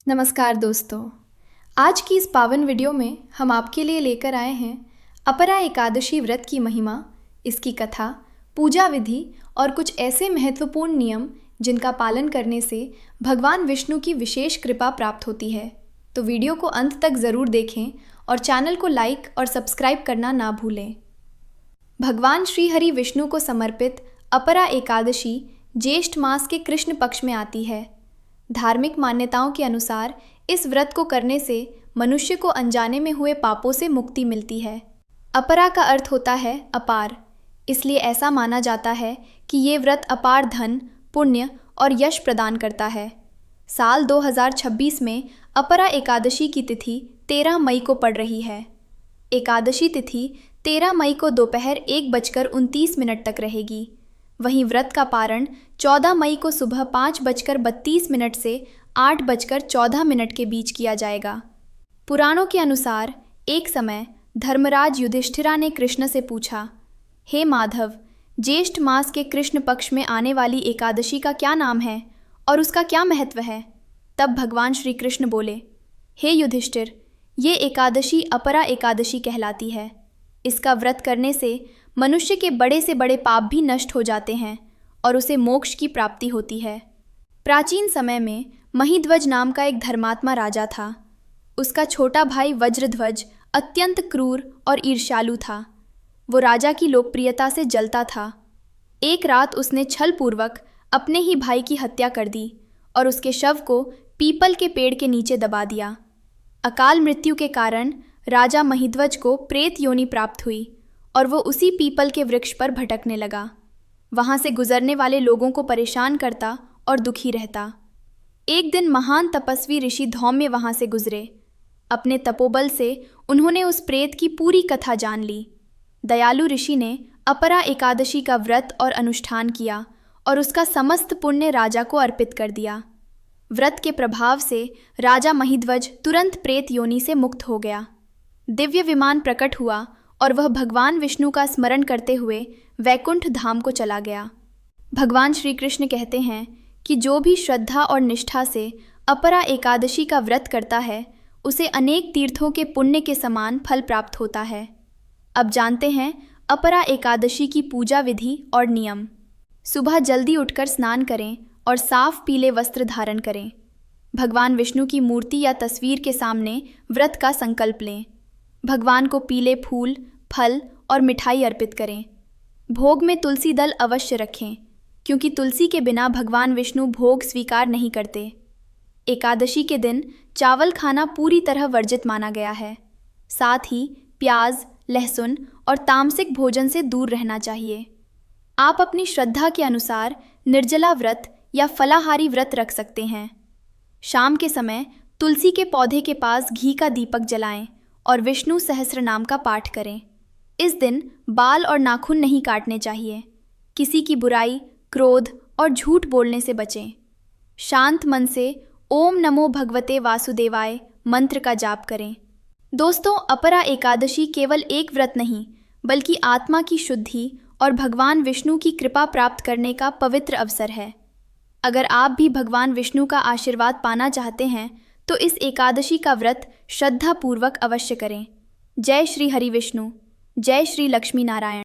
नमस्कार दोस्तों। आज की इस पावन वीडियो में हम आपके लिए लेकर आए हैं अपरा एकादशी व्रत की महिमा, इसकी कथा, पूजा विधि और कुछ ऐसे महत्वपूर्ण नियम जिनका पालन करने से भगवान विष्णु की विशेष कृपा प्राप्त होती है। तो वीडियो को अंत तक ज़रूर देखें और चैनल को लाइक और सब्सक्राइब करना ना भूलें। भगवान श्री हरि विष्णु को समर्पित अपरा एकादशी ज्येष्ठ मास के कृष्ण पक्ष में आती है। धार्मिक मान्यताओं के अनुसार इस व्रत को करने से मनुष्य को अनजाने में हुए पापों से मुक्ति मिलती है। अपरा का अर्थ होता है अपार, इसलिए ऐसा माना जाता है कि ये व्रत अपार धन, पुण्य और यश प्रदान करता है। साल 2026 में अपरा एकादशी की तिथि 13 मई को पड़ रही है। एकादशी तिथि 13 मई को दोपहर 1:29 तक रहेगी। वहीं व्रत का पारण 14 मई को सुबह 5:32 से 8:14 के बीच किया जाएगा। पुराणों के अनुसार एक समय धर्मराज युधिष्ठिरा ने कृष्ण से पूछा, हे माधव, ज्येष्ठ मास के कृष्ण पक्ष में आने वाली एकादशी का क्या नाम है और उसका क्या महत्व है? तब भगवान श्री कृष्ण बोले, हे युधिष्ठिर, ये एकादशी अपरा एकादशी कहलाती है। इसका व्रत करने से मनुष्य के बड़े से बड़े पाप भी नष्ट हो जाते हैं और उसे मोक्ष की प्राप्ति होती है। प्राचीन समय में महिध्वज नाम का एक धर्मात्मा राजा था। उसका छोटा भाई वज्रध्वज अत्यंत क्रूर और ईर्ष्यालु था। वो राजा की लोकप्रियता से जलता था। एक रात उसने छलपूर्वक अपने ही भाई की हत्या कर दी और उसके शव को पीपल के पेड़ के नीचे दबा दिया। अकाल मृत्यु के कारण राजा महिध्वज को प्रेत योनि प्राप्त हुई और वो उसी पीपल के वृक्ष पर भटकने लगा। वहाँ से गुजरने वाले लोगों को परेशान करता और दुखी रहता। एक दिन महान तपस्वी ऋषि धौम्य वहाँ से गुजरे। अपने तपोबल से उन्होंने उस प्रेत की पूरी कथा जान ली। दयालु ऋषि ने अपरा एकादशी का व्रत और अनुष्ठान किया और उसका समस्त पुण्य राजा को अर्पित कर दिया। व्रत के प्रभाव से राजा महिध्वज तुरंत प्रेत योनि से मुक्त हो गया। दिव्य विमान प्रकट हुआ और वह भगवान विष्णु का स्मरण करते हुए वैकुंठ धाम को चला गया। भगवान श्री कृष्ण कहते हैं कि जो भी श्रद्धा और निष्ठा से अपरा एकादशी का व्रत करता है, उसे अनेक तीर्थों के पुण्य के समान फल प्राप्त होता है। अब जानते हैं अपरा एकादशी की पूजा विधि और नियम। सुबह जल्दी उठकर स्नान करें और साफ पीले वस्त्र धारण करें। भगवान विष्णु की मूर्ति या तस्वीर के सामने व्रत का संकल्प लें। भगवान को पीले फूल, फल और मिठाई अर्पित करें। भोग में तुलसी दल अवश्य रखें, क्योंकि तुलसी के बिना भगवान विष्णु भोग स्वीकार नहीं करते। एकादशी के दिन चावल खाना पूरी तरह वर्जित माना गया है। साथ ही प्याज, लहसुन और तामसिक भोजन से दूर रहना चाहिए। आप अपनी श्रद्धा के अनुसार निर्जला व्रत या फलाहारी व्रत रख सकते हैं। शाम के समय तुलसी के पौधे के पास घी का दीपक जलाएं और विष्णु सहस्त्र नाम का पाठ करें। इस दिन बाल और नाखून नहीं काटने चाहिए। किसी की बुराई, क्रोध और झूठ बोलने से बचें। शांत मन से ओम नमो भगवते वासुदेवाय मंत्र का जाप करें। दोस्तों, अपरा एकादशी केवल एक व्रत नहीं, बल्कि आत्मा की शुद्धि और भगवान विष्णु की कृपा प्राप्त करने का पवित्र अवसर है। अगर आप भी भगवान विष्णु का आशीर्वाद पाना चाहते हैं तो इस एकादशी का व्रत श्रद्धापूर्वक अवश्य करें। जय श्री हरि विष्णु, जय श्री लक्ष्मी नारायण।